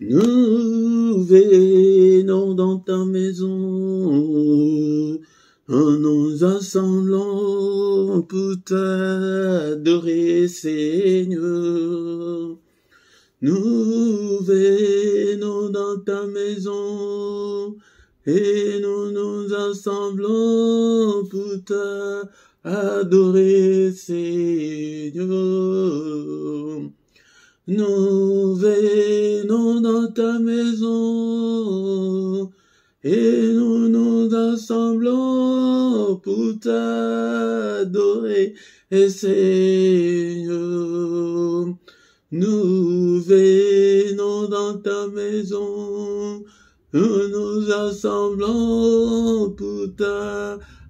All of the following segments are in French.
Nous venons dans ta maison, en nous assemblant pour t'adorer, Seigneur. Nous venons dans ta maison, et nous nous assemblons pour t'adorer, Seigneur. Nous venons dans ta maison, et nous nous assemblons pour t'adorer, Seigneur. Nous venons dans ta maison, nous nous assemblons pour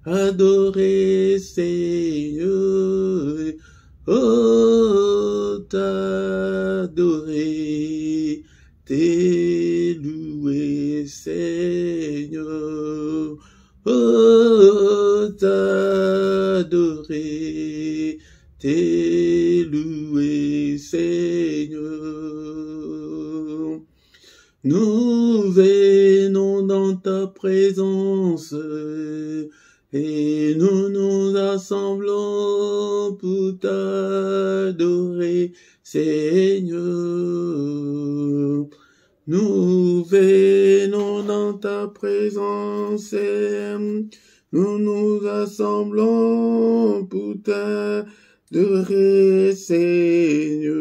t'adorer, Seigneur. Oh, t'adorer, t'élouer, Seigneur. Oh, t'adorer, t'élouer, Seigneur. Nous venons dans ta présence, et nous nous assemblons pour t'adorer, Seigneur. Nous venons dans ta présence, et nous nous assemblons pour t'adorer, Seigneur.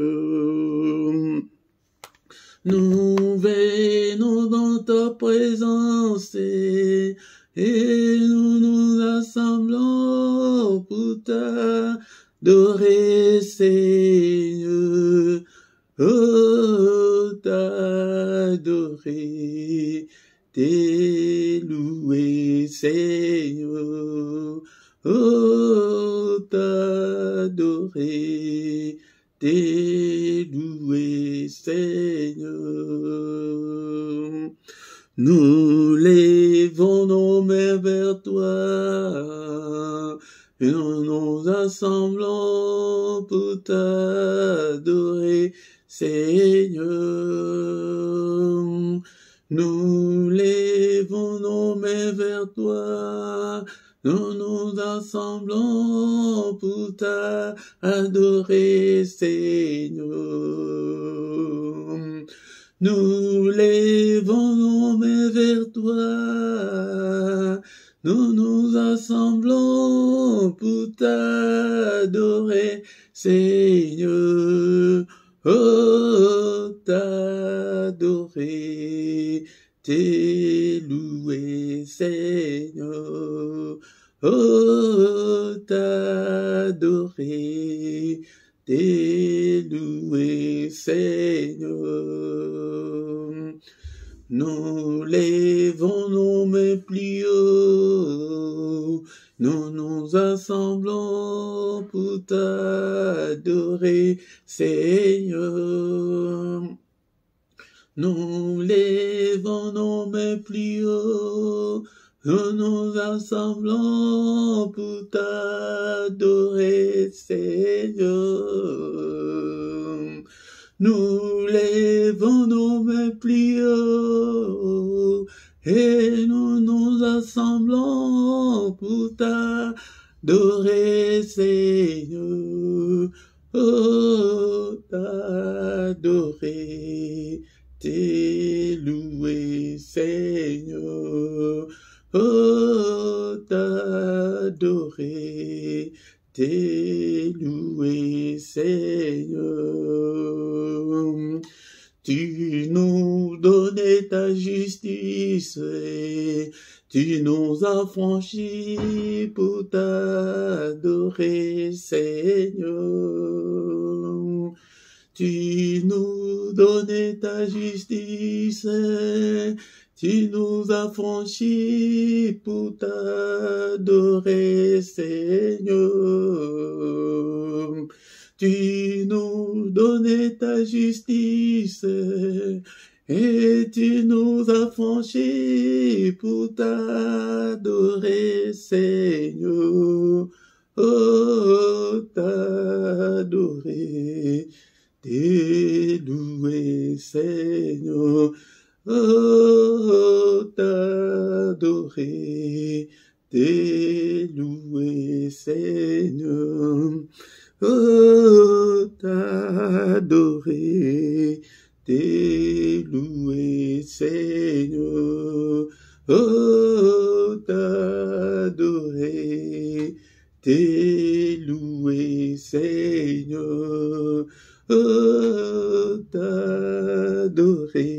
Nous venons dans ta présence, et nous nous assemblons pour t'adorer, Seigneur. Oh, t'adorer, t'élouer, Seigneur. Oh, t'adorer, t'élouer, Seigneur. Nous levons nos mains vers toi, et nous nous assemblons pour t'adorer, Seigneur. Nous levons nos mains vers toi, nous nous assemblons pour t'adorer, Seigneur. Nous levons nos mains vers toi, nous nous assemblons pour t'adorer, Seigneur. Oh, t'adorer, t'élouer, Seigneur. Oh, t'adorer, t'élouer, Seigneur. Nous levons nos mains plus haut, nous nous assemblons pour t'adorer, Seigneur. Nous levons nos mains plus haut, nous nous assemblons pour t'adorer, Seigneur. Nous levons nos mains plus haut, et nous nous assemblons pour t'adorer, Seigneur. Oh, t'adorer, t'élouer, Seigneur. Oh, t'adorer, t'élouer, Seigneur. Tu nous donnais ta justice, tu nous as franchis pour t'adorer, Seigneur. Tu nous donnais ta justice, tu nous as franchis pour t'adorer, Seigneur. Tu nous donnais ta justice, et tu nous as franchis pour t'adorer, Seigneur. Oh, t'adorer, t'élouer, Seigneur. Oh, t'adorer, t'élouer, Seigneur. Oh, t'adorer, t'élouer, Seigneur. Oh, t'adorer, t'élouer, Seigneur. Oh, t'adorer,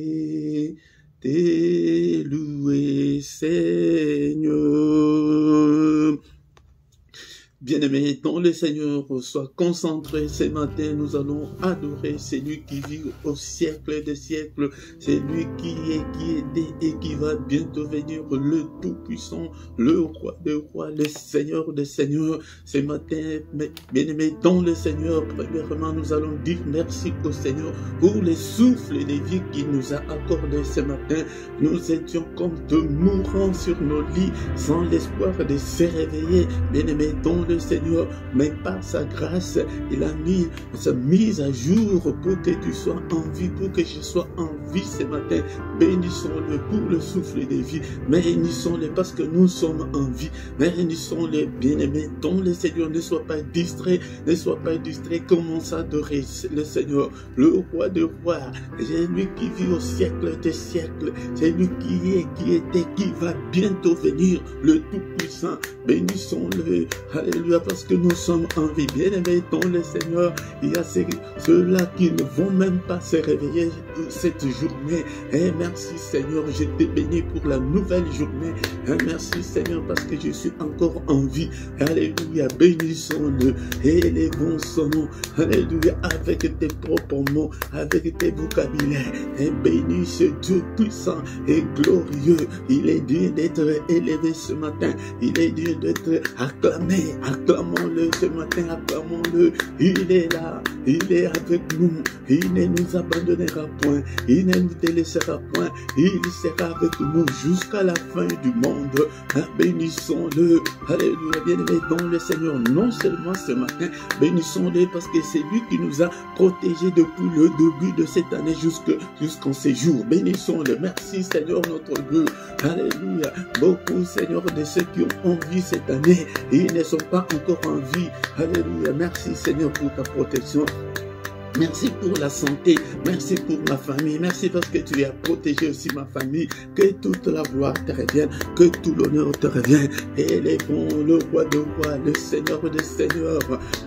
t'élouer, Seigneur. Bien-aimés, dans le Seigneur, sois concentré ce matin, nous allons adorer celui qui vit au siècle des siècles, celui qui était et qui va bientôt venir, le Tout-Puissant, le Roi des rois, le Seigneur des seigneurs. Ce matin, bien-aimés, dans le Seigneur, premièrement, nous allons dire merci au Seigneur pour les souffles de vie qu'il nous a accordés ce matin. Nous étions comme de mourants sur nos lits, sans l'espoir de se réveiller, bien-aimés, dans le Seigneur, mais par sa grâce, il a mis sa mise à jour pour que tu sois en vie, pour que je sois en vie ce matin. Bénissons-le pour le souffle de vie, bénissons-le parce que nous sommes en vie, bénissons-le, bien-aimés, dont le Seigneur. Ne sois pas distrait, ne sois pas distrait, commence à adorer le Seigneur, le Roi des rois, c'est lui qui vit au siècle des siècles, c'est lui qui est, qui était, qui va bientôt venir, le Tout-Puissant. Bénissons-le, alléluia, parce que nous sommes en vie. Bien-aimés dans le Seigneur, il y a ceux-là qui ne vont même pas se réveiller cette journée. Et merci Seigneur, je te bénis pour la nouvelle journée. Et merci Seigneur, parce que je suis encore en vie. Alléluia, bénissons-le, élevons son nom. Alléluia, avec tes propres mots, avec tes vocabulaires. Et bénis ce Dieu puissant et glorieux. Il est digne d'être élevé ce matin. Il est digne d'être acclamé. Acclamons-le ce matin, acclamons-le. Il est là, il est avec nous. Il ne nous abandonnera point. Il ne nous délaissera point. Il sera avec nous jusqu'à la fin du monde. Bénissons-le. Alléluia, bien-aimé dans le Seigneur. Non seulement ce matin, bénissons-le parce que c'est lui qui nous a protégés depuis le début de cette année jusqu'en ces jours. Bénissons-le. Merci Seigneur notre Dieu. Alléluia. Beaucoup Seigneur de ceux qui ont envie cette année, ils ne sont pas encore en vie. Alléluia. Merci Seigneur pour ta protection. Merci pour la santé, merci pour ma famille, merci parce que tu as protégé aussi ma famille. Que toute la gloire te revienne, que tout l'honneur te revienne. Élevons le Roi de rois, le Seigneur des seigneurs.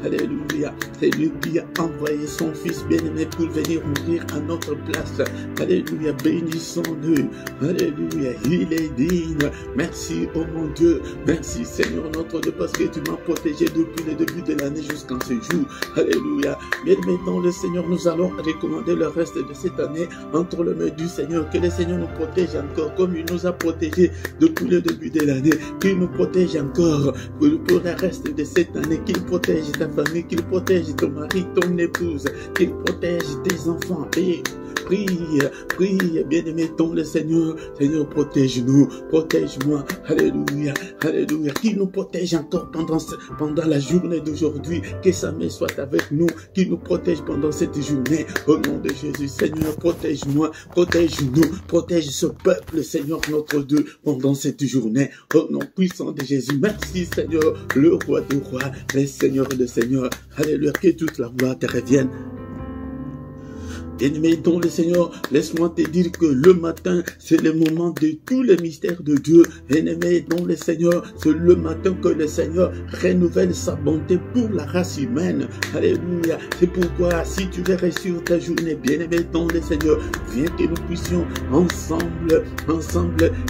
Alléluia. C'est lui qui a envoyé son Fils bien-aimé pour venir mourir à notre place. Alléluia. Bénissons-le. Alléluia. Il est digne. Merci, oh mon Dieu. Merci Seigneur notre Dieu parce que tu m'as protégé depuis le début de l'année jusqu'en ce jour. Alléluia. Bien-aimé dans le Seigneur, nous allons recommander le reste de cette année entre les mains du Seigneur. Que le Seigneur nous protège encore comme il nous a protégés depuis le début de l'année. Qu'il nous protège encore pour le reste de cette année. Qu'il protège ta famille, qu'il protège ton mari, ton épouse, qu'il protège tes enfants. Et prie, prie, bien-aimé dans le Seigneur. Seigneur, protège-nous, protège-moi. Alléluia, alléluia. Qu'il nous protège encore pendant la journée d'aujourd'hui. Que sa main soit avec nous, qu'il nous protège pendant cette journée. Au nom de Jésus, Seigneur, protège-moi, protège-nous, protège ce peuple, Seigneur, notre Dieu, pendant cette journée. Au nom puissant de Jésus, merci, Seigneur, le Roi des rois, le Seigneur des seigneurs. Alléluia, que toute la gloire te revienne. Bien-aimé dans le Seigneur, laisse-moi te dire que le matin, c'est le moment de tous les mystères de Dieu. Bien-aimé dans le Seigneur, c'est le matin que le Seigneur renouvelle sa bonté pour la race humaine. Alléluia. C'est pourquoi, si tu veux réussir ta journée, bien-aimé dans le Seigneur, viens que nous puissions ensemble,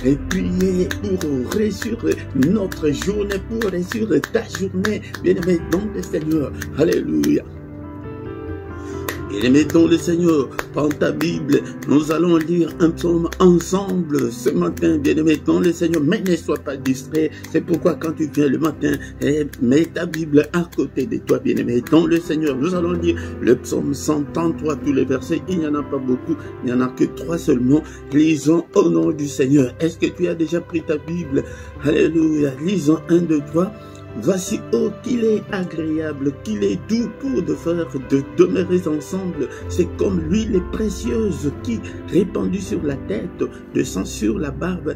et prier pour réussir notre journée, pour réussir ta journée, bien-aimé dans le Seigneur. Alléluia. Bien-aimé dans le Seigneur, prends ta Bible, nous allons lire un psaume ensemble ce matin, bien-aimé dans le Seigneur, mais ne sois pas distrait. C'est pourquoi quand tu viens le matin, mets ta Bible à côté de toi, bien-aimé dans le Seigneur. Nous allons lire le psaume 133, tous les versets, il n'y en a pas beaucoup, il n'y en a que 3 seulement. Lisons au nom du Seigneur. Est-ce que tu as déjà pris ta Bible? Alléluia, lisons 1, 2, 3. Voici, oh, qu'il est agréable, qu'il est doux pour de demeurer ensemble. C'est comme l'huile précieuse qui, répandue sur la tête, descend sur la barbe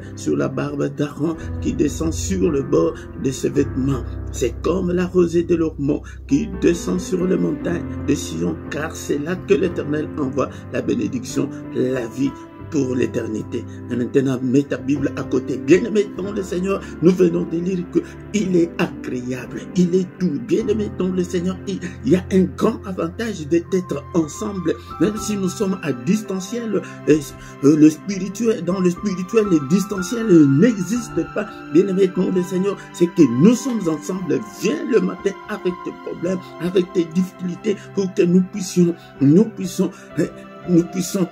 d'Aaron, qui descend sur le bord de ses vêtements. C'est comme la rosée de l'Ormont qui descend sur les montagnes de Sion, car c'est là que l'Éternel envoie la bénédiction, la vie pour l'éternité. Et maintenant, mets ta Bible à côté. Bien-aimé dans le Seigneur, nous venons de lire qu'il est agréable, il est doux. Bien-aimé dans le Seigneur, il y a un grand avantage d'être ensemble, même si nous sommes à distanciel. Le spirituel, dans le spirituel, le distanciel n'existe pas. Bien-aimé dans le Seigneur, c'est que nous sommes ensemble. Viens le matin avec tes problèmes, avec tes difficultés, pour que nous puissions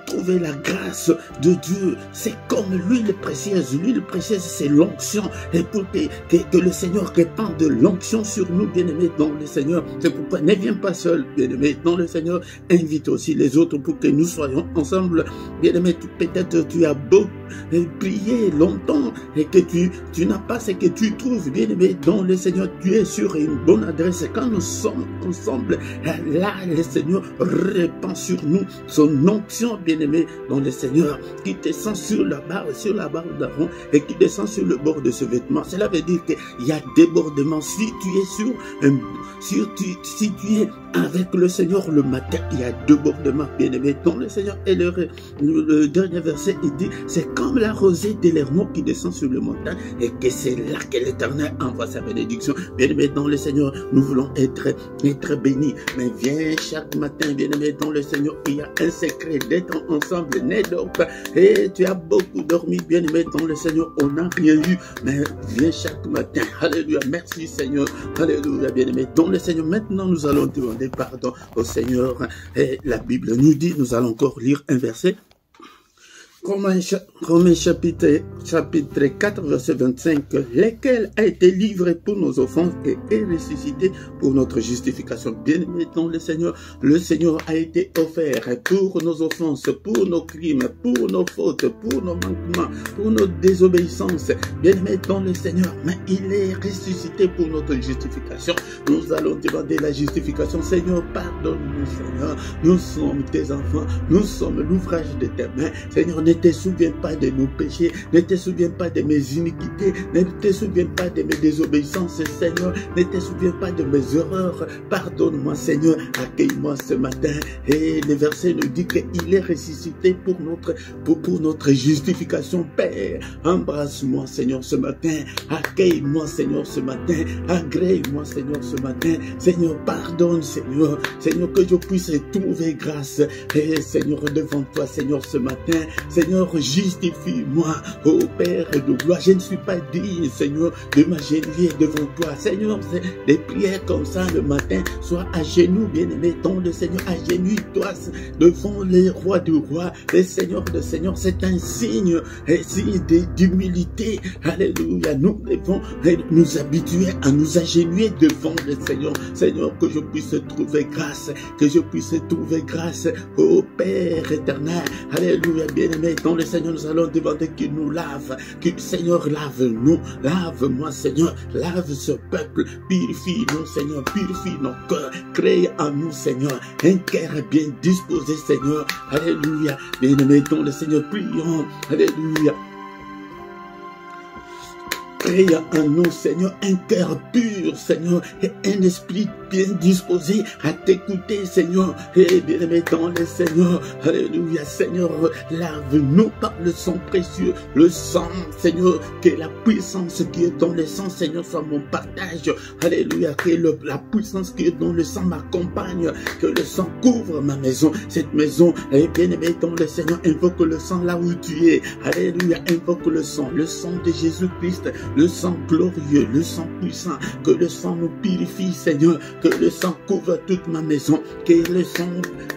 trouver la grâce de Dieu. C'est comme l'huile précieuse. L'huile précieuse, c'est l'onction. Et pour que le Seigneur répande de l'onction sur nous, bien-aimés dans le Seigneur. C'est pourquoi ne viens pas seul, bien-aimé dans le Seigneur. Invite aussi les autres pour que nous soyons ensemble. Bien-aimé, peut-être tu as beau prier longtemps et que tu n'as pas ce que tu trouves, bien-aimé dans le Seigneur. Tu es sur une bonne adresse. Et quand nous sommes ensemble, là, le Seigneur répand sur nous son onction, bien-aimé dans le Seigneur, qui descend sur la barbe d'Aaron et qui descend sur le bord de ce vêtement. Cela veut dire qu'il y a débordement. Si tu es avec le Seigneur le matin, il y a débordement, bien-aimé dans le Seigneur. Et le dernier verset, il dit, c'est comme la rosée de l'Hermon qui descend sur le montagne, et que c'est là que l'Éternel envoie sa bénédiction. Bien-aimé dans le Seigneur, nous voulons être bénis. Mais viens chaque matin, bien-aimé dans le Seigneur, il y a un secret d'être ensemble. Ne dors pas. Et tu as beaucoup dormi, bien-aimé dans le Seigneur, on n'a rien eu. Mais viens chaque matin. Alléluia. Merci Seigneur. Alléluia, bien-aimé dans le Seigneur. Maintenant, nous allons demander pardon au Seigneur. Et la Bible nous dit, nous allons encore lire un verset. Romains chapitre 4, verset 25, lequel a été livré pour nos offenses et est ressuscité pour notre justification. Bien-aimé dans le Seigneur a été offert pour nos offenses, pour nos crimes, pour nos fautes, pour nos manquements, pour nos désobéissances. Bien-aimé dans le Seigneur, mais il est ressuscité pour notre justification. Nous allons demander la justification. Seigneur, pardonne-nous, Seigneur. Nous sommes tes enfants, nous sommes l'ouvrage de tes mains. Seigneur, ne te souviens pas de nos péchés, ne te souviens pas de mes iniquités, ne te souviens pas de mes désobéissances, Seigneur, ne te souviens pas de mes erreurs. Pardonne-moi, Seigneur, accueille-moi ce matin. Et le verset nous dit qu'il est ressuscité pour notre justification. Père, embrasse-moi, Seigneur, ce matin. Accueille-moi, Seigneur, ce matin. Agrée-moi, Seigneur, ce matin. Seigneur, pardonne, Seigneur. Seigneur, que je puisse trouver grâce. Et Seigneur, devant toi, Seigneur, ce matin. Seigneur, justifie-moi, ô Père de gloire. Je ne suis pas digne, Seigneur, de m'agenouiller devant toi. Seigneur, des prières comme ça le matin, sois à genoux, bien-aimé, dans le Seigneur, agenouille-toi devant les rois du roi, les seigneurs de seigneurs. C'est un signe d'humilité. Alléluia. Nous devons nous habituer à nous agenouiller devant le Seigneur. Seigneur, que je puisse trouver grâce, que je puisse trouver grâce, ô Père éternel. Alléluia, bien-aimé, dans le Seigneur, nous allons demander qu'il nous lave, que Seigneur, lave-nous, lave-moi, Seigneur, lave ce peuple, purifie-nous, Seigneur, purifie nos cœurs, crée en nous, Seigneur, un cœur bien disposé, Seigneur. Alléluia, bien-aimé, dans le Seigneur, prions, alléluia. Crée en nous, Seigneur, un cœur pur, Seigneur, et un esprit bien disposé à t'écouter, Seigneur. Et bien-aimé dans le Seigneur, alléluia, Seigneur, lave-nous par le sang précieux, le sang, Seigneur, que la puissance qui est dans le sang, Seigneur, soit mon partage. Alléluia, que la puissance qui est dans le sang m'accompagne, que le sang couvre ma maison, cette maison. Et bien-aimé dans le Seigneur, invoque le sang là où tu es. Alléluia, invoque le sang de Jésus-Christ, le sang glorieux, le sang puissant, que le sang nous purifie, Seigneur, que le sang couvre toute ma maison, que le sang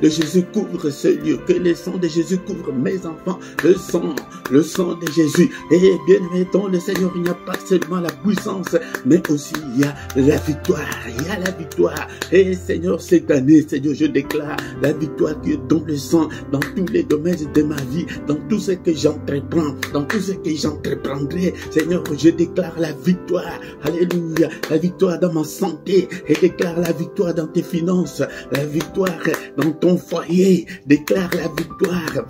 de Jésus couvre ce lieu, que le sang de Jésus couvre mes enfants, le sang de Jésus. Et bien aimé dans le Seigneur, il n'y a pas seulement la puissance, mais aussi il y a la victoire, Et Seigneur, cette année, Seigneur, je déclare la victoire qui est dans le sang, dans tous les domaines de ma vie, dans tout ce que j'entreprends, dans tout ce que j'entreprendrai. Seigneur, je déclare déclare la victoire. Alléluia. La victoire dans ma santé. Et déclare la victoire dans tes finances. La victoire dans ton foyer. Déclare la victoire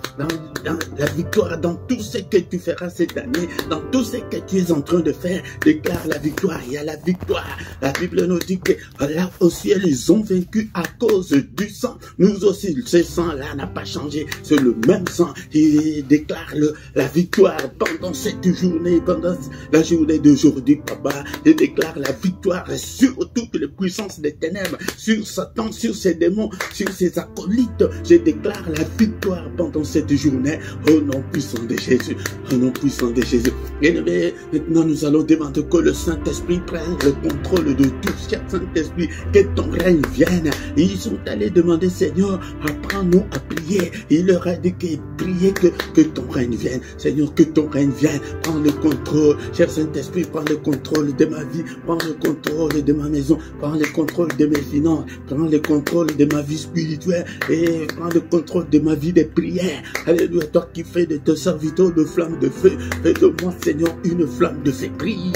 la victoire dans tout ce que tu feras cette année. Dans tout ce que tu es en train de faire. Déclare la victoire. Il y a la victoire. La Bible nous dit que là au ciel, ils ont vaincu à cause du sang. Nous aussi, ce sang-là n'a pas changé. C'est le même sang. Il déclare la victoire pendant cette journée, pendant la journée d'aujourd'hui, papa. Il déclare la victoire sur toutes les puissances des ténèbres, sur Satan, sur ses démons, sur ses acolytes. Je déclare la victoire pendant cette journée. Au nom puissant de Jésus. Au nom puissant de Jésus. Et maintenant, nous allons demander que le Saint-Esprit prenne le contrôle de tout. Cher Saint-Esprit, que ton règne vienne. Ils sont allés demander, Seigneur, apprends-nous à prier. Il leur a dit que prier que ton règne vienne. Seigneur, que ton règne vienne. Prends le contrôle. Cher Saint-Esprit, prends le contrôle de ma vie. Prends le contrôle de ma maison. Prends le contrôle de mes finances. Prends le contrôle de ma vie spirituelle. Et prends le contrôle de ma vie de prière. Alléluia, toi qui fais de tes serviteurs de flammes de feu. Fais de moi, Seigneur, une flamme de feu. Prie.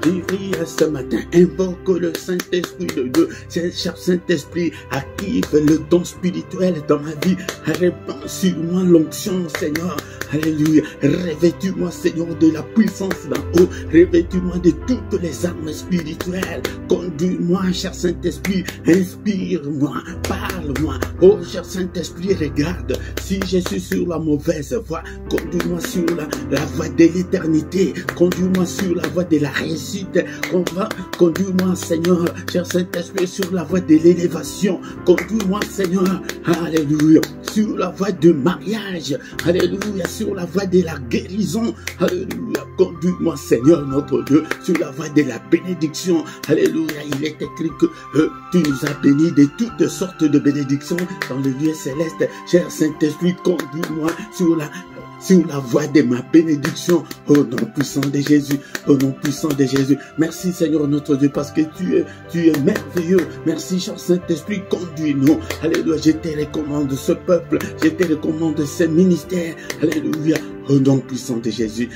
Prie ce matin. Invoque le Saint-Esprit de Dieu. Cher Saint-Esprit, active le don spirituel dans ma vie. Répands sur moi l'onction, Seigneur. Alléluia. Revêtis-moi, Seigneur, de la puissance d'en haut. Revêtis-moi de toutes les armes spirituelles. Conduis-moi, cher Saint-Esprit. Inspire-moi. Parle-moi. Oh, cher Saint-Esprit, regarde. Si je suis sur la mauvaise voie, conduis-moi sur la voie de l'éternité. Conduis-moi sur la voie de la réussite. Conduis-moi, Seigneur, cher Saint-Esprit, sur la voie de l'élévation. Conduis-moi, Seigneur, alléluia, sur la voie de mariage. Alléluia, sur la voie de la guérison. Alléluia, conduis-moi, Seigneur, notre Dieu, sur la voie de la bénédiction. Alléluia, il est écrit que tu nous as bénis de toutes sortes de bénédictions dans le lieu céleste. Cher Saint-Esprit, conduis-moi sur la voie de ma bénédiction, au nom puissant de Jésus, au nom puissant de Jésus. Merci Seigneur notre Dieu, parce que tu es merveilleux. Merci cher Saint-Esprit, conduis-nous. Alléluia, je te recommande ce peuple, je te recommande ce ministère. Alléluia, au nom puissant de Jésus.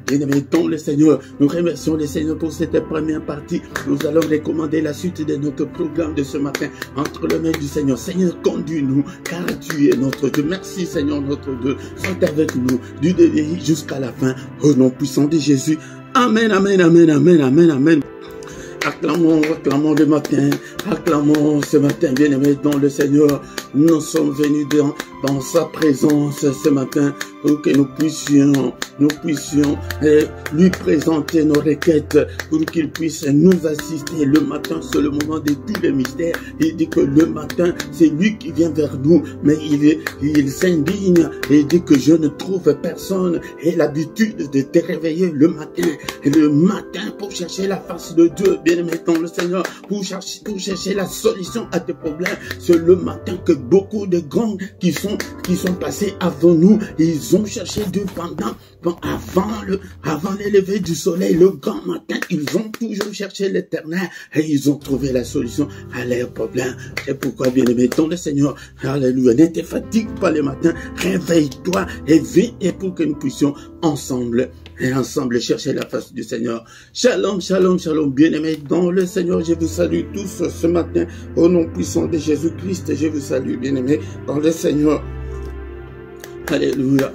Bien-aimés dans le Seigneur, nous remercions le Seigneur pour cette première partie. Nous allons recommander la suite de notre programme de ce matin entre les mains du Seigneur. Seigneur, conduis-nous, car tu es notre Dieu. Merci Seigneur notre Dieu. Sois avec nous du début jusqu'à la fin, au nom puissant de Jésus. Amen, amen, amen, amen, amen, amen. Acclamons, acclamons le matin, acclamons ce matin, bien-aimés dans le Seigneur. Nous sommes venus dans sa présence ce matin pour que nous puissions lui présenter nos requêtes, pour qu'il puisse nous assister. Le matin, c'est le moment de tous les mystères. Il dit que le matin, c'est lui qui vient vers nous, mais il s'indigne et dit que je ne trouve personne. Et l'habitude de te réveiller le matin pour chercher la face de Dieu, bien-aimé dans le Seigneur, pour chercher la solution à tes problèmes. C'est le matin que beaucoup de grands qui sont passés avant nous, ils ont cherché Dieu avant le lever du soleil, le grand matin, ils ont toujours cherché l'Éternel et ils ont trouvé la solution à leurs problèmes. C'est pourquoi, bien-aimé dans le Seigneur, alléluia, ne te fatigue pas le matin, réveille-toi et viens, et pour que nous puissions ensemble chercher la face du Seigneur. Shalom, shalom, shalom, bien-aimés dans le Seigneur, je vous salue tous ce matin au nom puissant de Jésus-Christ. Je vous salue, bien-aimés dans le Seigneur. Alléluia.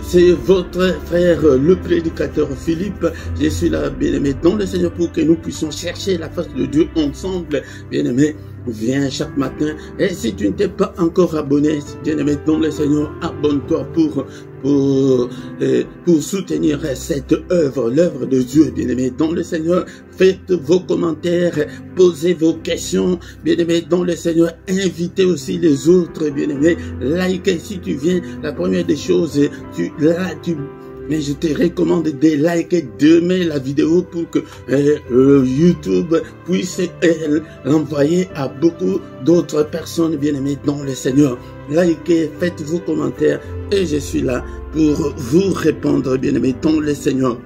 C'est votre frère, le prédicateur Philippe. Je suis là, bien-aimé dans le Seigneur, pour que nous puissions chercher la face de Dieu ensemble. Bien-aimé, viens chaque matin. Et si tu ne t'es pas encore abonné, bien-aimé dans le Seigneur, abonne-toi pour soutenir cette œuvre, l'œuvre de Dieu, bien-aimé dans le Seigneur. Faites vos commentaires, posez vos questions, bien-aimé dans le Seigneur. Invitez aussi les autres, bien-aimé. Likez si tu viens. La première des choses, mais je te recommande de liker, d'aimer la vidéo pour que YouTube puisse l'envoyer à beaucoup d'autres personnes, bien-aimées dans le Seigneur. Likez, faites vos commentaires et je suis là pour vous répondre, bien-aimés dans le Seigneur.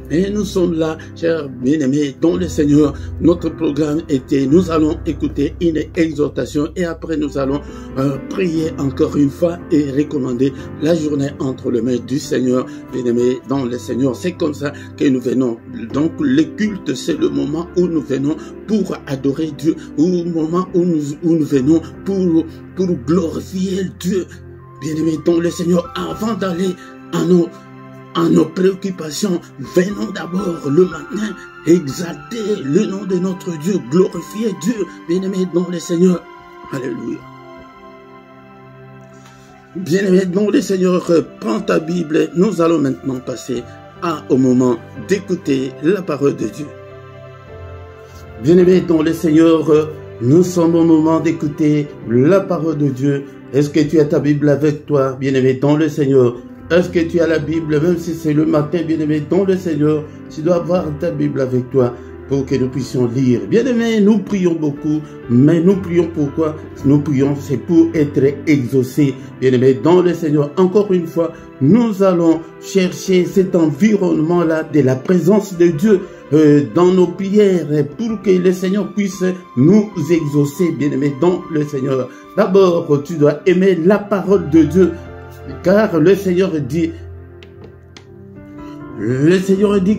Et nous sommes là, chers bien-aimés, dans le Seigneur. Notre programme était, nous allons écouter une exhortation et après nous allons prier encore une fois et recommander la journée entre les mains du Seigneur. Bien-aimés, dans le Seigneur, c'est comme ça que nous venons. Donc le culte, c'est le moment où nous venons pour adorer Dieu, ou le moment où nous venons pour glorifier Dieu. Bien-aimés, dans le Seigneur, avant d'aller à nos préoccupations, venons d'abord le matin exalter le nom de notre Dieu, glorifier Dieu, bien-aimé dans le Seigneur. Alléluia. Bien-aimé dans le Seigneur, prends ta Bible, nous allons maintenant passer au moment d'écouter la parole de Dieu. Bien-aimé dans le Seigneur, nous sommes au moment d'écouter la parole de Dieu. Est-ce que tu as ta Bible avec toi, bien-aimé dans le Seigneur? Est-ce que tu as la Bible, même si c'est le matin, bien-aimé, dans le Seigneur, tu dois avoir ta Bible avec toi pour que nous puissions lire. Bien-aimé, nous prions beaucoup, mais nous prions pourquoi? Nous prions, c'est pour être exaucés. Bien-aimé, dans le Seigneur, encore une fois, nous allons chercher cet environnement-là de la présence de Dieu dans nos prières pour que le Seigneur puisse nous exaucer, bien-aimé, dans le Seigneur. D'abord, tu dois aimer la parole de Dieu. Car le Seigneur dit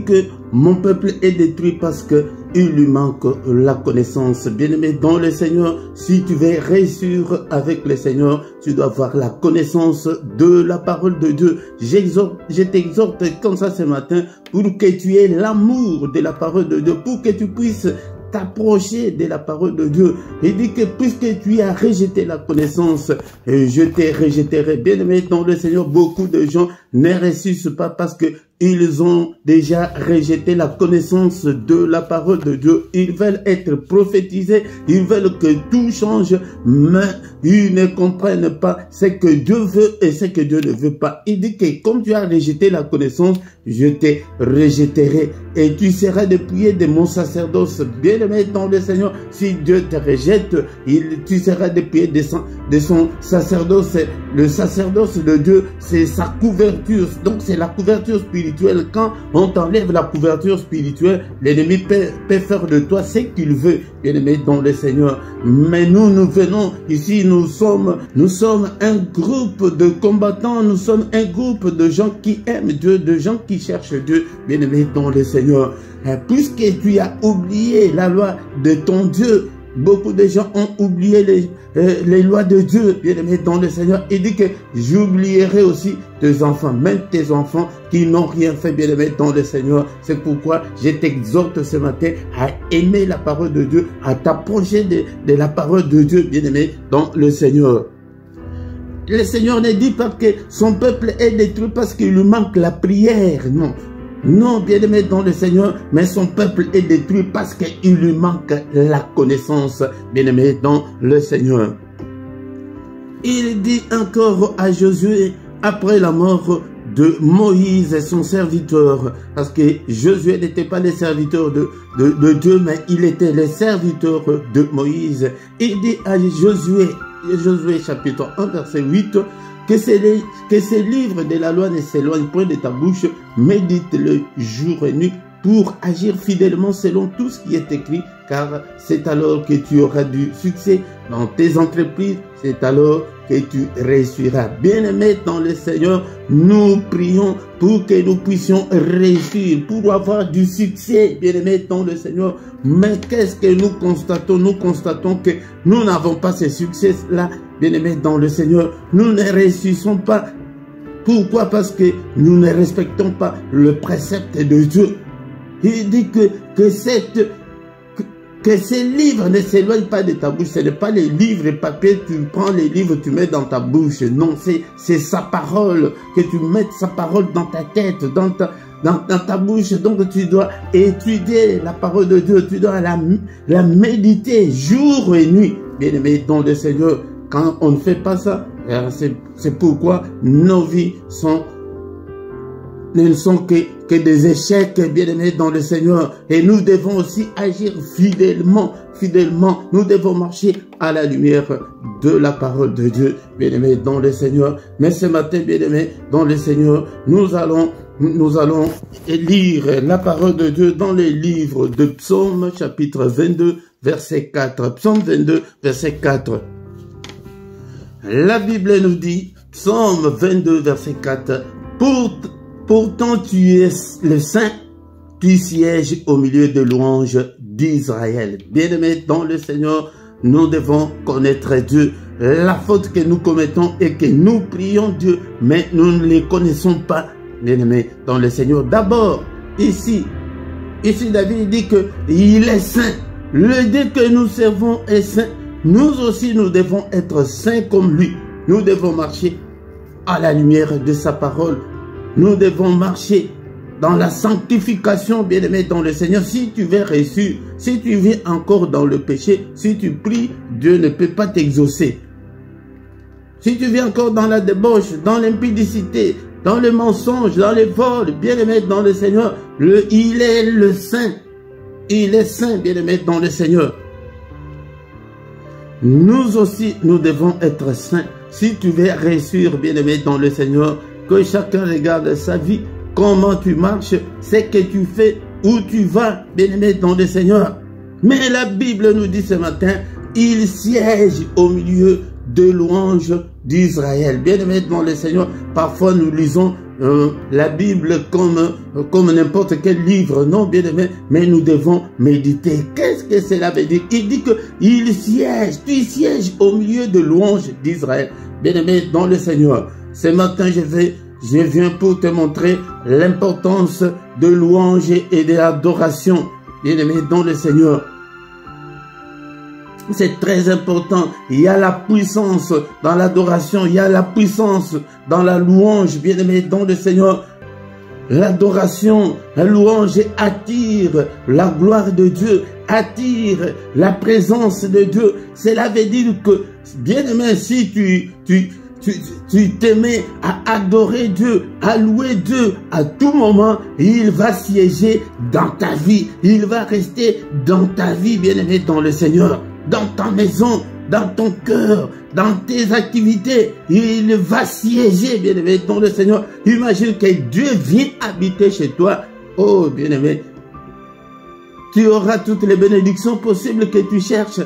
que mon peuple est détruit parce qu'il lui manque la connaissance. Bien-aimé dans le Seigneur, si tu veux réussir avec le Seigneur, tu dois avoir la connaissance de la parole de Dieu. Je t'exhorte comme ça ce matin pour que tu aies l'amour de la parole de Dieu, pour que tu puisses t'approcher de la parole de Dieu. Il dit que puisque tu as rejeté la connaissance, je te rejetterai. Bien-aimé dans le Seigneur, beaucoup de gens ne ressuscitent pas parce que ils ont déjà rejeté la connaissance de la parole de Dieu. Ils veulent être prophétisés, ils veulent que tout change, mais ils ne comprennent pas ce que Dieu veut et ce que Dieu ne veut pas. Il dit que comme tu as rejeté la connaissance, je te rejetterai et tu seras dépouillé de mon sacerdoce. Bien-aimé dans le Seigneur, si Dieu te rejette, tu seras dépouillé de son sacerdoce. Le sacerdoce de Dieu, c'est sa couverture. Donc c'est la couverture spirituelle. Quand on t'enlève la couverture spirituelle, l'ennemi peut faire de toi ce qu'il veut, bien-aimé dans le Seigneur. Mais nous venons ici, nous sommes un groupe de combattants, nous sommes un groupe de gens qui aiment Dieu, de gens qui cherchent Dieu, bien-aimé dans le Seigneur. Puisque tu as oublié la loi de ton Dieu, beaucoup de gens ont oublié les lois de Dieu, bien-aimé dans le Seigneur. Il dit que j'oublierai aussi tes enfants, même tes enfants qui n'ont rien fait, bien-aimé dans le Seigneur. C'est pourquoi je t'exhorte ce matin à aimer la parole de Dieu, à t'approcher de la parole de Dieu, bien-aimé dans le Seigneur. Le Seigneur ne dit pas que son peuple est détruit parce qu'il lui manque la prière, non. Non, bien-aimé dans le Seigneur, mais son peuple est détruit parce qu'il lui manque la connaissance, bien-aimé dans le Seigneur. Il dit encore à Josué, après la mort de Moïse, son serviteur, parce que Josué n'était pas le serviteur de Dieu, mais il était le serviteur de Moïse. Il dit à Josué chapitre 1, verset 8, que ces livres de la loi ne s'éloignent point de ta bouche, médite-le jour et nuit pour agir fidèlement selon tout ce qui est écrit, car c'est alors que tu auras du succès dans tes entreprises, c'est alors que tu réussiras. Bien-aimés dans le Seigneur, nous prions pour que nous puissions réussir, pour avoir du succès, bien-aimés dans le Seigneur. Mais qu'est-ce que nous constatons? Nous constatons que nous n'avons pas ce succès-là, bien-aimés dans le Seigneur. Nous ne réussissons pas. Pourquoi? Parce que nous ne respectons pas le précepte de Dieu. Il dit que ces livres ne s'éloignent pas de ta bouche. Ce n'est pas les livres et papier, tu prends les livres, tu mets dans ta bouche. Non, c'est sa parole, que tu mettes sa parole dans ta tête, dans ta bouche. Donc tu dois étudier la parole de Dieu, tu dois la méditer jour et nuit. Bien-aimé dans le Seigneur, quand on ne fait pas ça, c'est pourquoi nos vies ne sont que des échecs, bien-aimés dans le Seigneur. Et nous devons aussi agir fidèlement. Nous devons marcher à la lumière de la parole de Dieu, bien-aimés dans le Seigneur. Mais ce matin, bien-aimés dans le Seigneur, nous allons nous allons lire la parole de Dieu dans les livres de Psaume, chapitre 22, verset 4. Psaume 22, verset 4. La Bible nous dit, Psaume 22, verset 4, « Pourtant tu es le Saint, tu sièges au milieu de louanges d'Israël. » Bien-aimés dans le Seigneur, nous devons connaître Dieu. La faute que nous commettons est que nous prions Dieu, mais nous ne les connaissons pas. Bien-aimés dans le Seigneur. D'abord, ici David dit qu'il est saint. Le Dieu que nous servons est saint. Nous aussi, nous devons être saints comme lui. Nous devons marcher à la lumière de sa parole. Nous devons marcher dans la sanctification, bien-aimés dans le Seigneur. Si tu veux réussir, si tu vis encore dans le péché, si tu pries, Dieu ne peut pas t'exaucer. Si tu vis encore dans la débauche, dans l'impudicité, dans le mensonge, dans les vols, bien-aimés dans le Seigneur, il est le saint. Il est saint, bien-aimés dans le Seigneur. Nous aussi, nous devons être saints. Si tu veux réussir, bien-aimés dans le Seigneur, que chacun regarde sa vie, comment tu marches, ce que tu fais, où tu vas, bien-aimés dans le Seigneur. Mais la Bible nous dit ce matin, il siège au milieu de louanges d'Israël. Bien-aimés dans le Seigneur, parfois nous lisons la Bible comme n'importe quel livre, non bien-aimés, mais nous devons méditer. Qu'est-ce que cela veut dire? Il dit que il siège, tu sièges au milieu de louanges d'Israël. Bien-aimés dans le Seigneur, ce matin je viens pour te montrer l'importance de louange et de l'adoration. Bien-aimés dans le Seigneur, c'est très important. Il y a la puissance dans l'adoration. Il y a la puissance dans la louange. Bien-aimés dans le Seigneur, l'adoration, la louange attire la gloire de Dieu, attire la présence de Dieu. Cela veut dire que, bien-aimé, si tu t'aimais à adorer Dieu, à louer Dieu à tout moment, il va siéger dans ta vie. Il va rester dans ta vie, bien-aimé dans le Seigneur. Dans ta maison, dans ton cœur, dans tes activités, il va siéger, bien-aimé, dans le Seigneur. Imagine que Dieu vient habiter chez toi. Oh, bien-aimé, tu auras toutes les bénédictions possibles que tu cherches.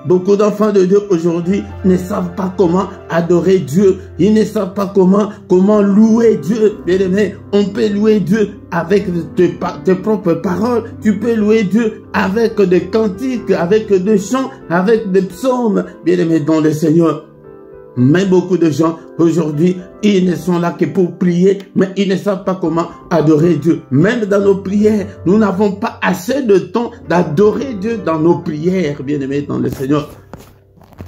Beaucoup d'enfants de Dieu aujourd'hui ne savent pas comment adorer Dieu. Ils ne savent pas comment louer Dieu. Bien-aimé, on peut louer Dieu avec tes propres paroles. Tu peux louer Dieu avec des cantiques, avec des chants, avec des psaumes. Bien-aimé dans le Seigneur. Mais beaucoup de gens aujourd'hui, ils ne sont là que pour prier, mais ils ne savent pas comment adorer Dieu. Même dans nos prières, nous n'avons pas assez de temps d'adorer Dieu dans nos prières, bien-aimés dans le Seigneur.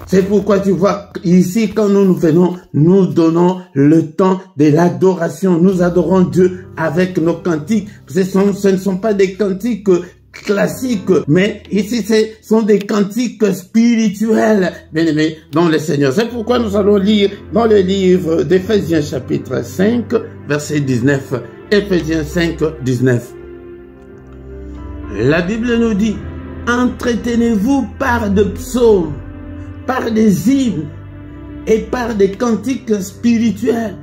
C'est pourquoi tu vois, ici, quand nous venons, nous donnons le temps de l'adoration. Nous adorons Dieu avec nos cantiques. Ce ne sont pas des cantiques classiques, mais ici ce sont des cantiques spirituels, bien-aimés dans le Seigneur. C'est pourquoi nous allons lire dans le livre d'Éphésiens chapitre 5, verset 19. Éphésiens 5, 19. La Bible nous dit, entretenez-vous par des psaumes, par des hymnes et par des cantiques spirituels,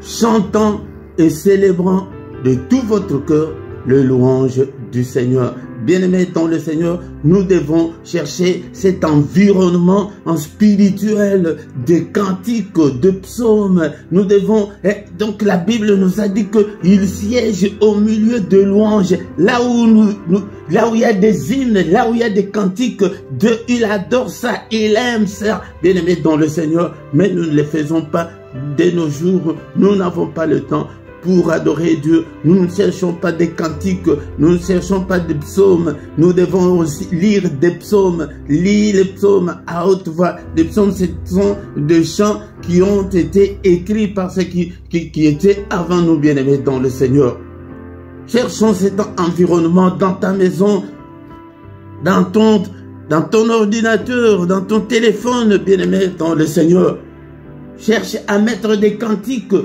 chantant et célébrant de tout votre cœur le louange du Seigneur. Bien-aimés dans le Seigneur, nous devons chercher cet environnement spirituel de cantiques, de psaumes. Nous devons, donc la Bible nous a dit qu'il siège au milieu de louanges, là où là où il y a des hymnes, là où il y a des cantiques, il adore ça, il aime ça. Bien-aimés dans le Seigneur, mais nous ne le faisons pas de nos jours, nous n'avons pas le temps pour adorer Dieu. Nous ne cherchons pas des cantiques, nous ne cherchons pas des psaumes. Nous devons aussi lire des psaumes, lire les psaumes à haute voix. Les psaumes, ce sont des chants qui ont été écrits par ceux qui étaient avant nous, bien-aimés dans le Seigneur. Cherchons cet environnement dans ta maison, dans ton ordinateur, dans ton téléphone, bien-aimé dans le Seigneur. Cherche à mettre des cantiques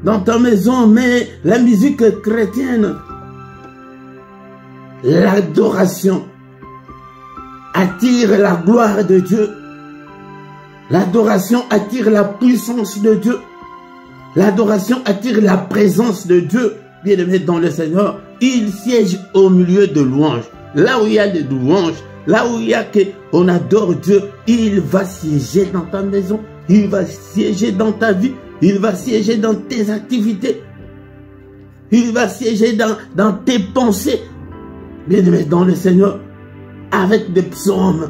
dans ta maison, mais la musique chrétienne, l'adoration attire la gloire de Dieu. L'adoration attire la puissance de Dieu. L'adoration attire la présence de Dieu, bien-aimé dans le Seigneur. Il siège au milieu de louanges. Là où il y a des louanges, là où il y a qu'on adore Dieu, il va siéger dans ta maison, il va siéger dans ta vie, il va siéger dans tes activités, il va siéger dans tes pensées. Bien-aimé dans le Seigneur, avec des psaumes,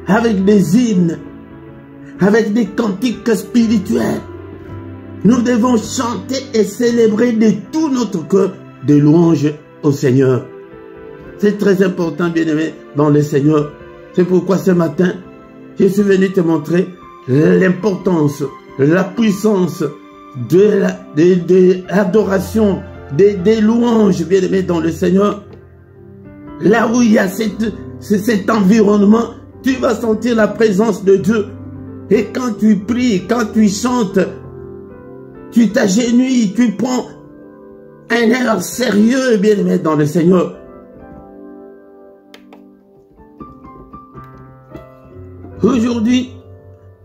avec des hymnes, avec des cantiques spirituels, nous devons chanter et célébrer de tout notre cœur des louanges au Seigneur. C'est très important, bien-aimé, dans le Seigneur. C'est pourquoi ce matin, je suis venu te montrer l'importance, la puissance de l'adoration, des louanges, bien-aimé, dans le Seigneur. Là où il y a cet environnement, tu vas sentir la présence de Dieu. Et quand tu pries, quand tu chantes, tu t'agenouilles, tu prends un air sérieux, bien-aimé, dans le Seigneur. Aujourd'hui,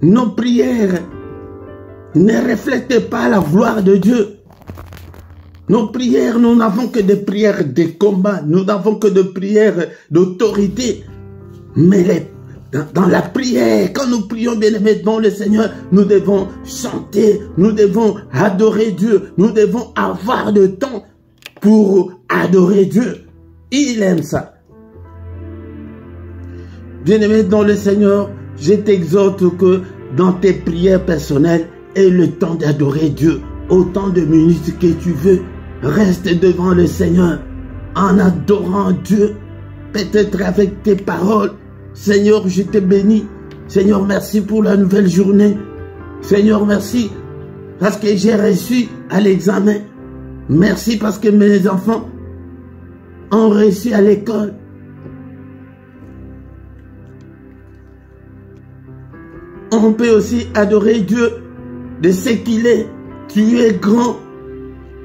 nos prières ne reflètent pas la gloire de Dieu. Nos prières, nous n'avons que des prières de combat, nous n'avons que des prières d'autorité. Mais dans la prière, quand nous prions, bien-aimés dans le Seigneur, nous devons chanter, nous devons adorer Dieu, nous devons avoir de temps pour adorer Dieu. Il aime ça. Bien-aimé dans le Seigneur, je t'exhorte que dans tes prières personnelles, aie le temps d'adorer Dieu. Autant de minutes que tu veux, reste devant le Seigneur en adorant Dieu, peut-être avec tes paroles. Seigneur, je te bénis. Seigneur, merci pour la nouvelle journée. Seigneur, merci parce que j'ai reçu à l'examen. Merci parce que mes enfants ont reçu à l'école. On peut aussi adorer Dieu de ce qu'il est. Tu es grand.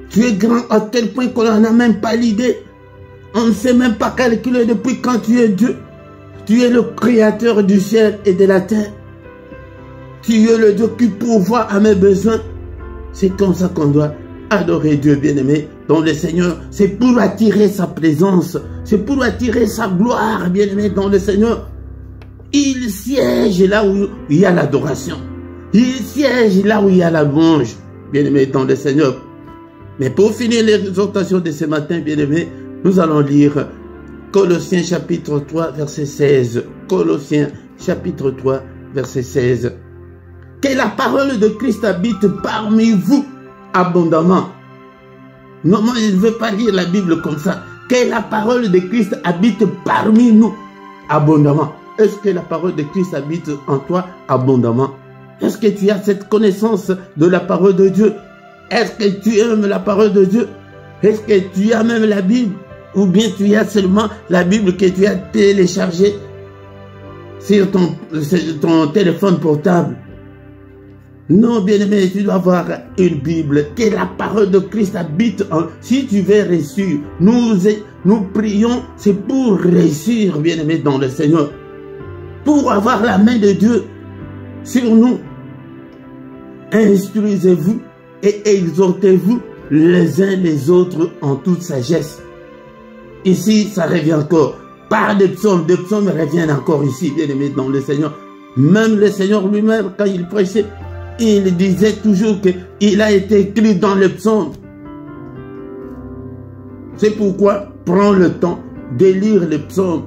Tu es grand à tel point qu'on n'en a même pas l'idée. On ne sait même pas calculer depuis quand tu es Dieu. Tu es le créateur du ciel et de la terre. Tu es le Dieu qui pourvoit à mes besoins. C'est comme ça qu'on doit adorer Dieu, bien-aimé, dans le Seigneur. C'est pour attirer sa présence. C'est pour attirer sa gloire, bien-aimé, dans le Seigneur. Il siège là où il y a l'adoration. Il siège là où il y a la louange, bien-aimé, dans le Seigneur. Mais pour finir l'exhortation de ce matin, bien-aimé, nous allons lire Colossiens chapitre 3, verset 16. Colossiens chapitre 3, verset 16. Que la parole de Christ habite parmi vous abondamment. Non, moi je ne veux pas lire la Bible comme ça. Que la parole de Christ habite parmi nous abondamment. Est-ce que la parole de Christ habite en toi abondamment? Est-ce que tu as cette connaissance de la parole de Dieu? Est-ce que tu aimes la parole de Dieu? Est-ce que tu as même la Bible? Ou bien tu as seulement la Bible que tu as téléchargée sur ton téléphone portable? Non, bien-aimé, tu dois avoir une Bible. Que la parole de Christ habite en... Si tu veux réussir, nous prions, c'est pour réussir, bien-aimé, dans le Seigneur. Pour avoir la main de Dieu sur nous. Instruisez-vous et exhortez-vous les uns les autres en toute sagesse. Ici, ça revient encore. Par des psaumes reviennent encore ici, bien-aimé, dans le Seigneur. Même le Seigneur lui-même, quand il prêchait, il disait toujours qu'il a été écrit dans le psaume. C'est pourquoi, prends le temps de lire les psaumes.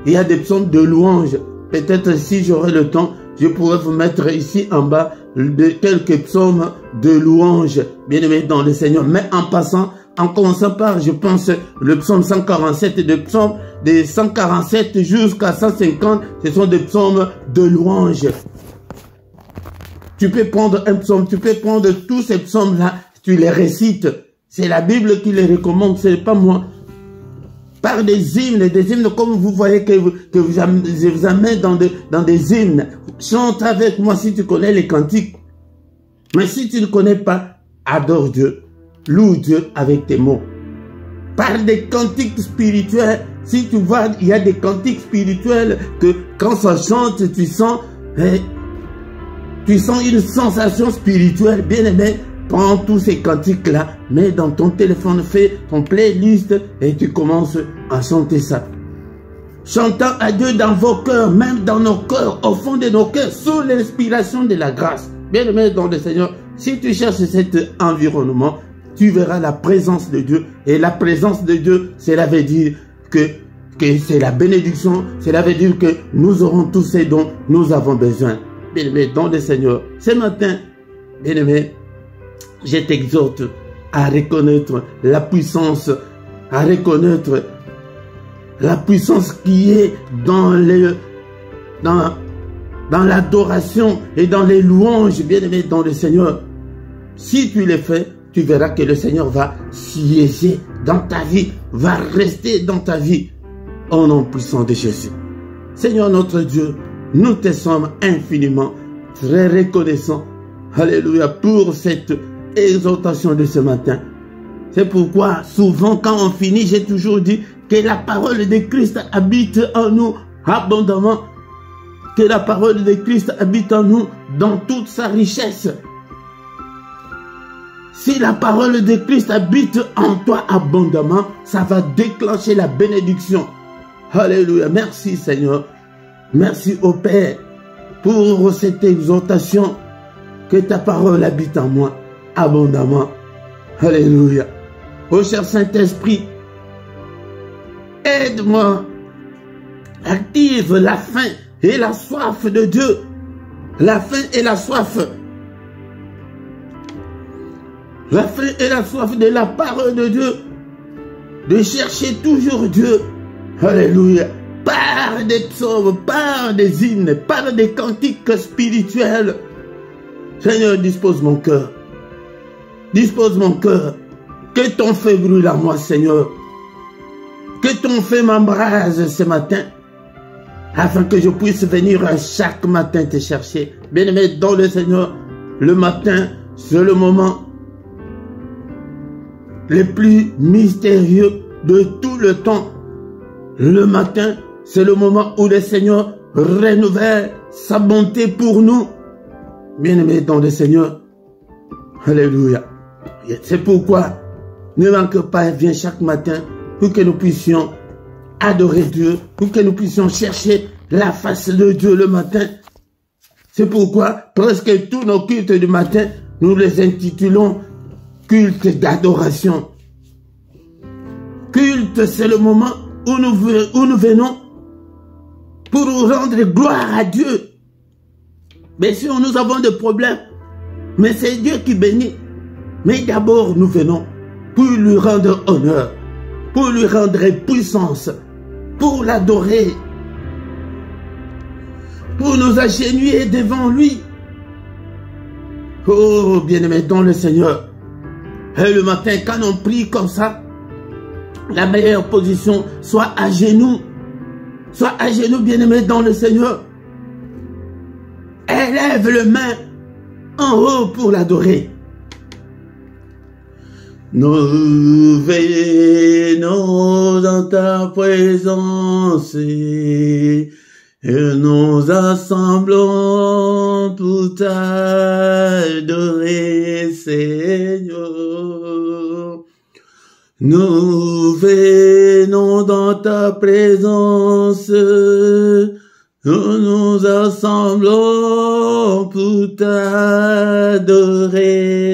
Il y a des psaumes de louange. Peut-être si j'aurai le temps, je pourrais vous mettre ici en bas de quelques psaumes de louange, bien-aimé dans le Seigneur. Mais en passant, en commençant par, je pense, le psaume 147 et le psaume de 147 jusqu'à 150, ce sont des psaumes de louange. Tu peux prendre un psaume, tu peux prendre tous ces psaumes-là, tu les récites. C'est la Bible qui les recommande, ce n'est pas moi. Par des hymnes comme vous voyez que je vous amène dans des hymnes. Chante avec moi si tu connais les cantiques. Mais si tu ne connais pas, adore Dieu. Loue Dieu avec tes mots. Par des cantiques spirituels, si tu vois, il y a des cantiques spirituels que quand ça chante, tu sens une sensation spirituelle, bien aimé. Prends tous ces cantiques-là, mets dans ton téléphone, fais ton playlist et tu commences à chanter ça. Chantant à Dieu dans vos cœurs, même dans nos cœurs, au fond de nos cœurs, sous l'inspiration de la grâce. Bien-aimé dans le Seigneur, si tu cherches cet environnement, tu verras la présence de Dieu. Et la présence de Dieu, cela veut dire que c'est la bénédiction, cela veut dire que nous aurons tous ces dons, nous avons besoin. Bien-aimé dans le Seigneur, ce matin, bien-aimé, je t'exhorte à reconnaître la puissance, à reconnaître la puissance qui est dans l'adoration et dans les louanges, bien-aimé dans le Seigneur. Si tu le fais, tu verras que le Seigneur va siéger dans ta vie, va rester dans ta vie, au nom puissant de Jésus. Seigneur notre Dieu, nous te sommes infiniment très reconnaissants, alléluia, pour cette exhortation de ce matin. C'est pourquoi souvent quand on finit, j'ai toujours dit que la parole de Christ habite en nous abondamment, que la parole de Christ habite en nous dans toute sa richesse. Si la parole de Christ habite en toi abondamment, ça va déclencher la bénédiction. Alléluia. Merci Seigneur. Merci au Père pour cette exhortation, que ta parole habite en moi abondamment. Alléluia. Ô cher Saint-Esprit, aide-moi. Active la faim et la soif de Dieu. La faim et la soif. La faim et la soif de la parole de Dieu. De chercher toujours Dieu. Alléluia. Par des psaumes, par des hymnes, par des cantiques spirituels. Seigneur, dispose mon cœur. Dispose mon cœur. Que ton feu brûle en moi, Seigneur. Que ton feu m'embrase ce matin. Afin que je puisse venir chaque matin te chercher. Bien-aimé dans le Seigneur, le matin, c'est le moment le plus mystérieux de tout le temps. Le matin, c'est le moment où le Seigneur renouvelle sa bonté pour nous. Bien-aimés dans le Seigneur, alléluia. C'est pourquoi ne manque pas, viens chaque matin pour que nous puissions adorer Dieu, pour que nous puissions chercher la face de Dieu le matin. C'est pourquoi presque tous nos cultes du matin, nous les intitulons culte d'adoration. Culte, c'est le moment où nous venons pour rendre gloire à Dieu. Bien sûr, nous avons des problèmes, mais c'est Dieu qui bénit. Mais d'abord, nous venons pour lui rendre honneur, pour lui rendre puissance, pour l'adorer, pour nous agenouiller devant lui. Oh, bien-aimé dans le Seigneur. Et le matin, quand on prie comme ça, la meilleure position, soit à genoux, bien-aimé dans le Seigneur. Élève le main en haut pour l'adorer. Nous venons dans ta présence et nous assemblons pour t'adorer, Seigneur. Nous venons dans ta présence, nous nous assemblons pour t'adorer,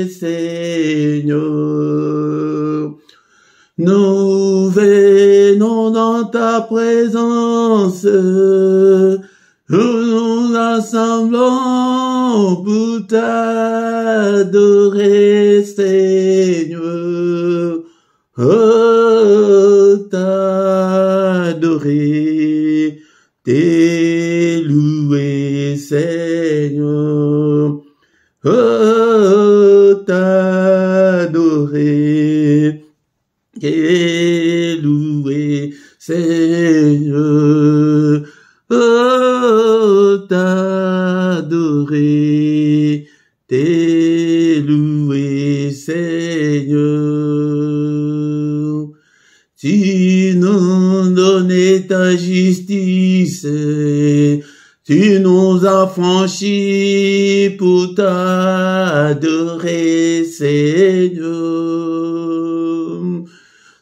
Seigneur. Nous venons dans ta présence, nous nous assemblons pour t'adorer, Seigneur. Oh, t'adorer, t'élouer, Seigneur. Oh, t'adorer, t'élouer, Seigneur. Oh, t'adorer, t'élouer, Seigneur. Tu nous donnais ta justice, Tu nous as franchis pour t'adorer, Seigneur.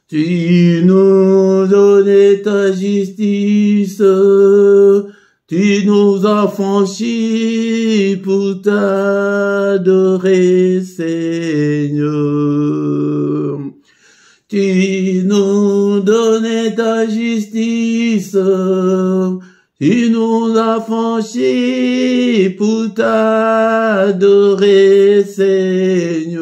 Tu nous donnais ta justice. Tu nous as franchis pour t'adorer, Seigneur. Tu nous donnais ta justice. Tu nous as franchis pour t'adorer, Seigneur.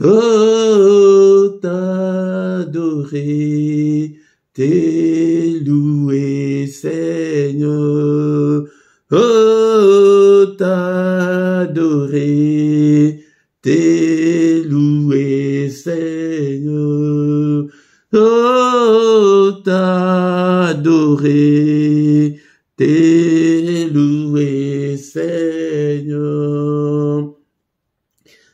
Oh, t'adorer, t'es loué, Seigneur. Oh, t'adorer, t'es loué, Seigneur. Oh, t'adorer, t'es loué, Seigneur.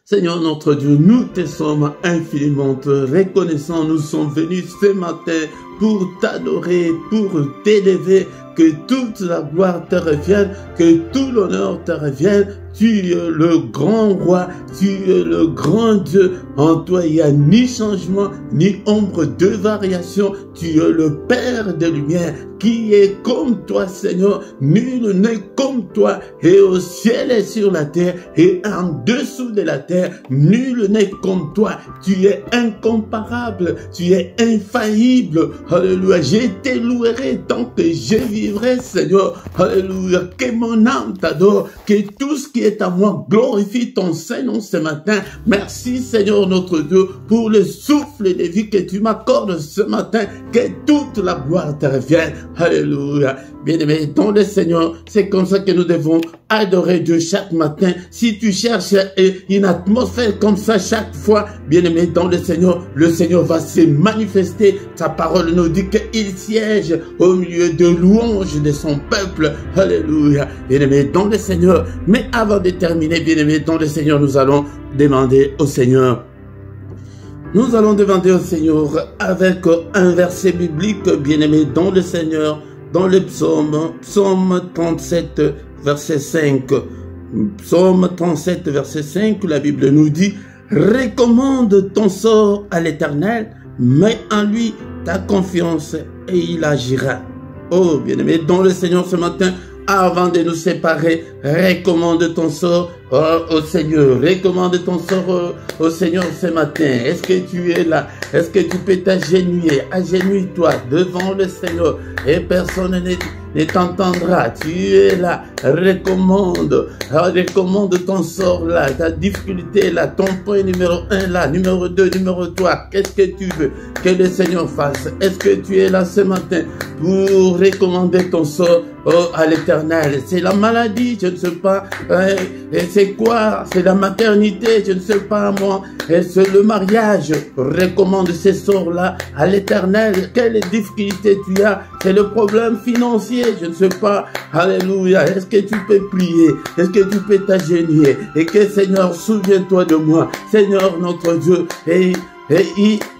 Seigneur notre Dieu, nous te sommes infiniment reconnaissants. Nous sommes venus ce matin pour t'adorer, pour t'élever, que toute la gloire te revienne, que tout l'honneur te revienne. Tu es le grand roi, tu es le grand Dieu. En toi, il n'y a ni changement, ni ombre de variation. Tu es le Père de lumière, qui est comme toi, Seigneur. Nul n'est comme toi, et au ciel et sur la terre, et en dessous de la terre, nul n'est comme toi. Tu es incomparable, tu es infaillible. Alléluia, je te louerai tant que je vivrai, Seigneur. Alléluia, que mon âme t'adore, que tout ce qui est à moi glorifie ton Saint-Nom ce matin. Merci, Seigneur notre Dieu, pour le souffle de vie que tu m'accordes ce matin, que toute la gloire te revienne. Alléluia. Bien-aimé, dans le Seigneur, c'est comme ça que nous devons adorer Dieu chaque matin. Si tu cherches une atmosphère comme ça chaque fois, bien-aimé, dans le Seigneur va se manifester. Sa parole nous dit qu'il siège au milieu de louanges de son peuple. Alléluia. Bien-aimé, dans le Seigneur. Mais avant de terminer, bien-aimé, dans le Seigneur, nous allons demander au Seigneur. Nous allons demander au Seigneur avec un verset biblique, bien-aimé, dans le Seigneur, dans le psaume 37, verset 5. Psaume 37, verset 5, la Bible nous dit, « Recommande ton sort à l'Éternel, mets en lui ta confiance et il agira. » Oh, bien-aimé, dans le Seigneur ce matin, avant de nous séparer, recommande ton sort au Seigneur. Recommande ton sort au Seigneur ce matin. Est-ce que tu es là? Est-ce que tu peux t'agenouiller? Agenouille-toi devant le Seigneur et personne ne t'entendra. Tu es là. Recommande ton sort là, ta difficulté là, ton point numéro 1 là, numéro 2, numéro 3. Qu'est-ce que tu veux que le Seigneur fasse? Est-ce que tu es là ce matin pour recommander ton sort à l'Éternel? C'est la maladie, je ne sais pas. C'est quoi? C'est la maternité, je ne sais pas moi. C'est le mariage. Recommande ces sorts-là à l'Éternel. Quelle difficulté tu as? C'est le problème financier, je ne sais pas. Alléluia. Est-ce que tu peux prier? Est-ce que tu peux t'agenouiller? Et que Seigneur, souviens-toi de moi. Seigneur notre Dieu. Et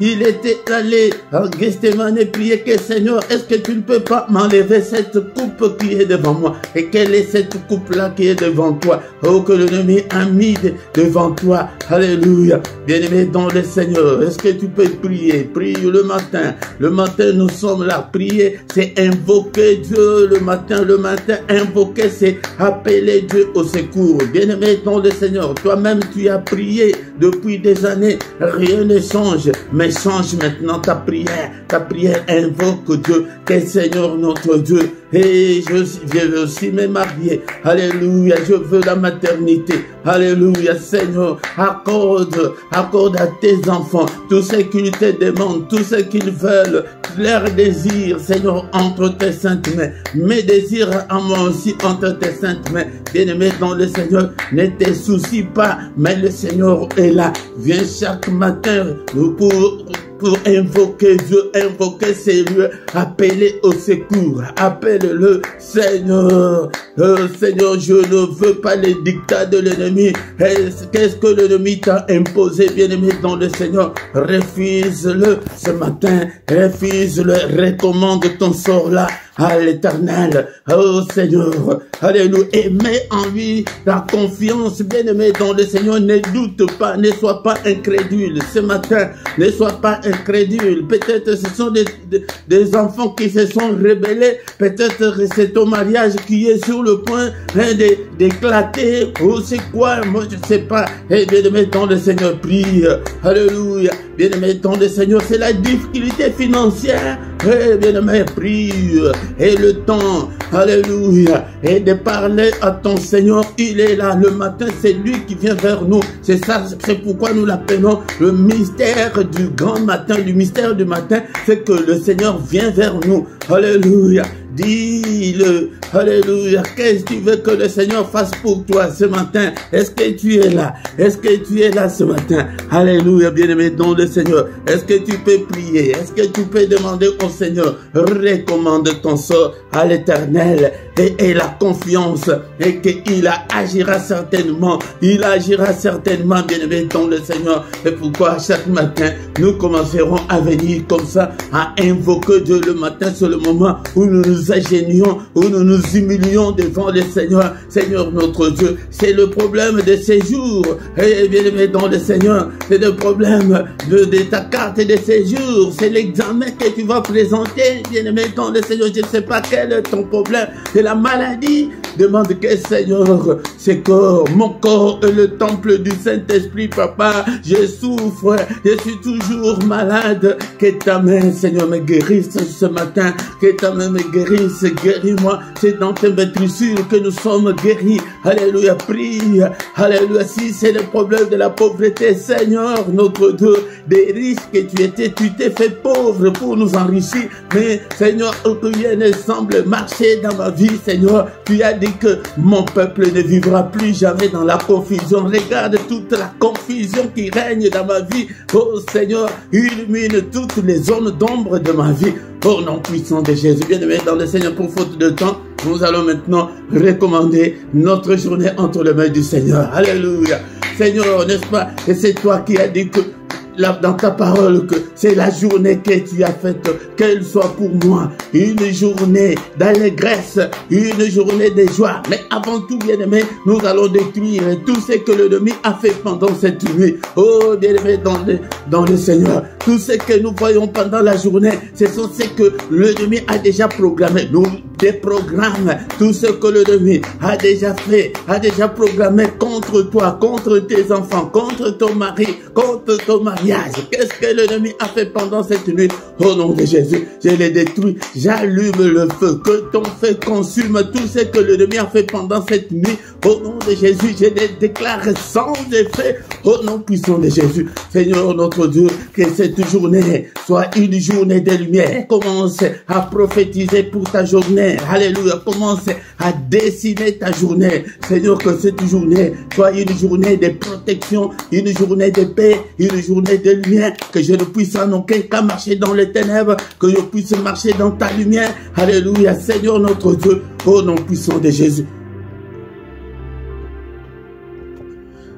il était allé en Gethsémane et prier que Seigneur, est-ce que tu ne peux pas m'enlever cette coupe qui est devant moi? Et quelle est cette coupe-là qui est devant toi? Oh, que l'ennemi a mis devant toi. Alléluia. Bien-aimé dans le Seigneur, est-ce que tu peux prier? Prie le matin. Le matin, nous sommes là. Prier, c'est invoquer Dieu le matin. Le matin, invoquer, c'est appeler Dieu au secours. Bien-aimé dans le Seigneur, toi-même, tu as prié depuis des années. Rien ne change, mais change maintenant ta prière. Ta prière invoque Dieu, que Seigneur notre Dieu. Et je veux aussi me marier. Alléluia, je veux la maternité. Alléluia, Seigneur, accorde à tes enfants tout ce qu'ils te demandent, tout ce qu'ils veulent, leurs désirs, Seigneur, entre tes saintes mains. Mes désirs à moi aussi entre tes saintes mains. Bien-aimé dans le Seigneur, ne te soucie pas, mais le Seigneur est là. Viens chaque matin pour invoquer Dieu, invoquer ses lieux, appeler au secours, appelle-le Seigneur. Seigneur, je ne veux pas les dictats de l'ennemi. Qu'est-ce que l'ennemi t'a imposé, bien-aimé dans le Seigneur? Refuse-le ce matin, refuse-le, recommande ton sort là à l'Éternel, oh Seigneur, alléluia, et mets en lui la confiance, bien-aimé dans le Seigneur, ne doute pas, ne sois pas incrédule, ce matin, ne sois pas incrédule, peut-être ce sont des enfants qui se sont rebellés, peut-être c'est ton mariage qui est sur le point d'éclater, ou c'est quoi, moi je ne sais pas, et bien-aimé dans le Seigneur, prie, alléluia, bien-aimé dans le Seigneur, c'est la difficulté financière, et bien-aimé, prie, et le temps, alléluia, et de parler à ton Seigneur, il est là, le matin, c'est lui qui vient vers nous, c'est ça, c'est pourquoi nous l'appelons le mystère du grand matin, du mystère du matin, c'est que le Seigneur vient vers nous, alléluia. Dis-le, alléluia, qu'est-ce que tu veux que le Seigneur fasse pour toi ce matin? Est-ce que tu es là? Est-ce que tu es là ce matin? Alléluia, bien-aimé dans le Seigneur. Est-ce que tu peux prier? Est-ce que tu peux demander au Seigneur? Recommande ton sort à l'Éternel et la confiance et qu'il agira certainement. Il agira certainement, bien-aimé dans le Seigneur. Et pourquoi chaque matin, nous commencerons à venir comme ça, à invoquer Dieu le matin, c'est le moment où nous nous agenouillons, où nous nous humilions devant le Seigneur. Seigneur notre Dieu, c'est le problème de ces jours. Et bien aimé dans le Seigneur, c'est le problème de ta carte de séjour. C'est l'examen que tu vas présenter, bien aimé dans le Seigneur. Je ne sais pas quel est ton problème. C'est la maladie. Demande que Seigneur, c'est corps, mon corps est le temple du Saint-Esprit, papa. Je souffre, je suis toujours malade. Que ta main, Seigneur, me guérisse ce matin. Que ta main me guérisse, guéris-moi. C'est dans tes maîtrissures que nous sommes guéris. Alléluia, prie. Alléluia, si c'est le problème de la pauvreté, Seigneur, notre Dieu, des riches que tu t'es fait pauvre pour nous enrichir. Mais, Seigneur, rien ne semble marcher dans ma vie, Seigneur. Tu as dit que mon peuple ne vivra plus jamais dans la confusion. Regarde toute la confusion qui règne dans ma vie. Oh Seigneur, illumine toutes les zones d'ombre de ma vie. Au nom puissant de Jésus, bien-aimé dans le Seigneur, pour faute de temps, nous allons maintenant recommander notre journée entre les mains du Seigneur. Alléluia. Seigneur, n'est-ce pas? Et c'est toi qui as dit que dans ta parole que c'est la journée que tu as faite, qu'elle soit pour moi une journée d'allégresse, une journée de joie. Mais avant tout, bien-aimé, nous allons détruire tout ce que l'ennemi a fait pendant cette nuit. Oh, bien-aimé, dans le Seigneur, tout ce que nous voyons pendant la journée, ce sont ce que l'ennemi a déjà programmé. Nous déprogramme tout ce que l'ennemi a déjà fait, a déjà programmé contre toi, contre tes enfants, contre ton mari, contre ton mariage. Qu'est-ce que l'ennemi a fait pendant cette nuit? Au nom de Jésus, je les détruis. J'allume le feu. Que ton feu consume tout ce que l'ennemi a fait pendant cette nuit. Au nom de Jésus, je les déclare sans effet. Au nom puissant de Jésus, Seigneur notre Dieu, que cette journée soit une journée de lumière. Commence à prophétiser pour ta journée. Alléluia. Commence à dessiner ta journée. Seigneur, que cette journée soit une journée de protection, une journée de paix, une journée de lumière, que je ne puisse en aucun cas marcher dans les ténèbres, que je puisse marcher dans ta lumière. Alléluia, Seigneur notre Dieu, au nom puissant de Jésus.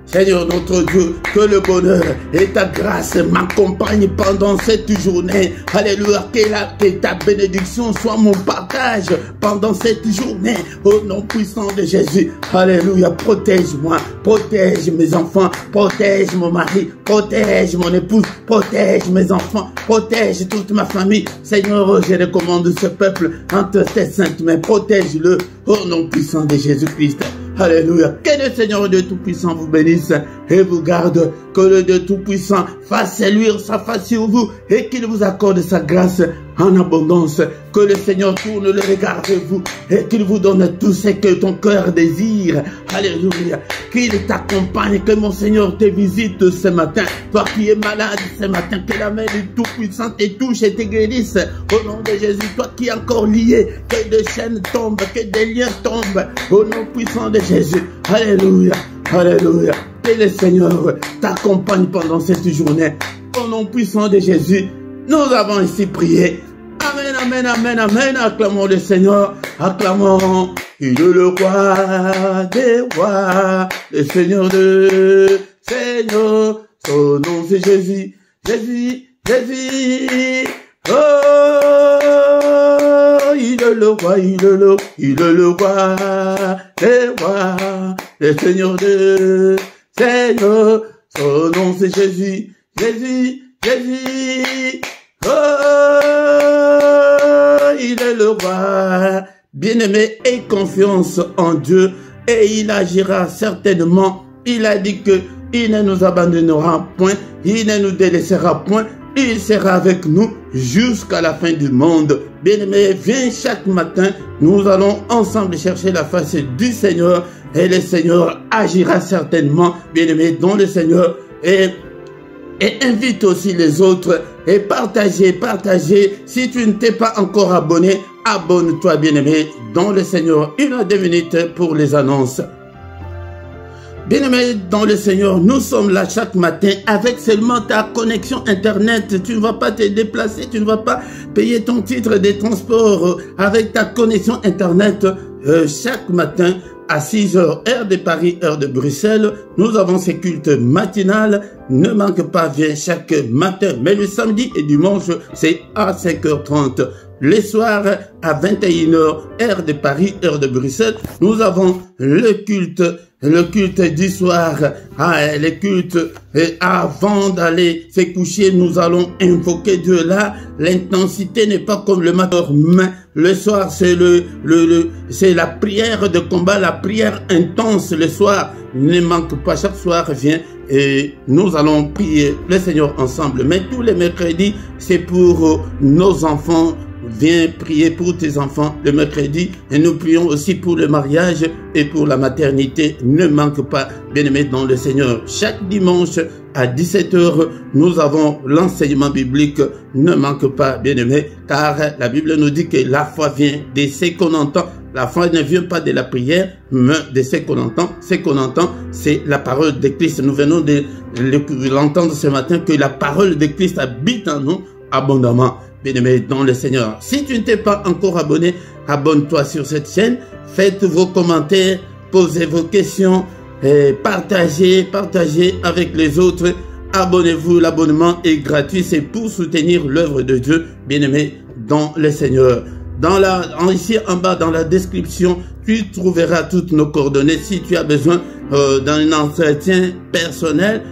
Seigneur notre Dieu, que le bonheur et ta grâce m'accompagnent pendant cette journée. Alléluia, que ta bénédiction soit mon partage pendant cette journée. Au nom puissant de Jésus. Alléluia, protège-moi, protège mes enfants, protège mon mari, protège mon épouse, protège mes enfants, protège toute ma famille. Seigneur, je recommande ce peuple entre tes saintes mains. Protège-le au nom puissant de Jésus-Christ. Alléluia. Que le Seigneur Dieu Tout-Puissant vous bénisse et vous garde. Que le Dieu Tout-Puissant fasse luire sa face sur vous et qu'il vous accorde sa grâce en abondance. Que le Seigneur tourne le regard vers vous et qu'il vous donne tout ce que ton cœur désire. Alléluia. Qu'il t'accompagne, que mon Seigneur te visite ce matin. Toi qui es malade ce matin, que la main du Tout-Puissant te touche et te guérisse. Au nom de Jésus, toi qui es encore lié, que des chaînes tombent, que des liens tombent. Au nom puissant de Jésus. Alléluia. Alléluia. Que le Seigneur t'accompagne pendant cette journée. Au nom puissant de Jésus, nous avons ici prié. Amen, amen, amen, amen. Acclamons le Seigneur. Acclamons. Il est le roi des rois. Le Seigneur de Seigneur. Son nom c'est Jésus. Jésus, Jésus. Oh, il est le roi, il est le roi, le roi, le Seigneur de Seigneur. Son nom c'est Jésus, Jésus, Jésus. Oh, il est le roi. Bien-aimé, aie confiance en Dieu et il agira certainement. Il a dit que il ne nous abandonnera point, il ne nous délaissera point. Il sera avec nous jusqu'à la fin du monde. Bien-aimé, viens chaque matin. Nous allons ensemble chercher la face du Seigneur. Et le Seigneur agira certainement, bien-aimé, dans le Seigneur. Et invite aussi les autres. Et partagez. Si tu ne t'es pas encore abonné, abonne-toi, bien-aimé, dans le Seigneur. 1 à 2 minutes pour les annonces. Bien-aimé dans le Seigneur, nous sommes là chaque matin avec seulement ta connexion Internet. Tu ne vas pas te déplacer, tu ne vas pas payer ton titre de transport avec ta connexion Internet. Chaque matin à 6 heures, heure de Paris, heure de Bruxelles, nous avons ces cultes matinales. Ne manque pas, viens chaque matin. Mais le samedi et dimanche, c'est à 5h30. Les soirs à 21h, heure de Paris, heure de Bruxelles, nous avons le culte du soir, le culte avant d'aller se coucher, nous allons invoquer Dieu là. L'intensité n'est pas comme le matin, mais le soir c'est c'est la prière de combat, la prière intense le soir. Ne manque pas, chaque soir viens et nous allons prier le Seigneur ensemble. Mais tous les mercredis, c'est pour nos enfants. Viens prier pour tes enfants le mercredi et nous prions aussi pour le mariage et pour la maternité. Ne manque pas, bien-aimé dans le Seigneur. Chaque dimanche à 17h, nous avons l'enseignement biblique. Ne manque pas, bien-aimé, car la Bible nous dit que la foi vient de ce qu'on entend. La foi ne vient pas de la prière, mais de ce qu'on entend. Ce qu'on entend, c'est la parole de Christ. Nous venons de l'entendre ce matin que la parole de Christ habite en nous abondamment. Bien-aimé dans le Seigneur. Si tu ne t'es pas encore abonné, abonne-toi sur cette chaîne. Faites vos commentaires, posez vos questions, partagez avec les autres. Abonnez-vous, l'abonnement est gratuit, c'est pour soutenir l'œuvre de Dieu, bien-aimé dans le Seigneur. Ici en bas dans la description, tu trouveras toutes nos coordonnées si tu as besoin d'un entretien personnel.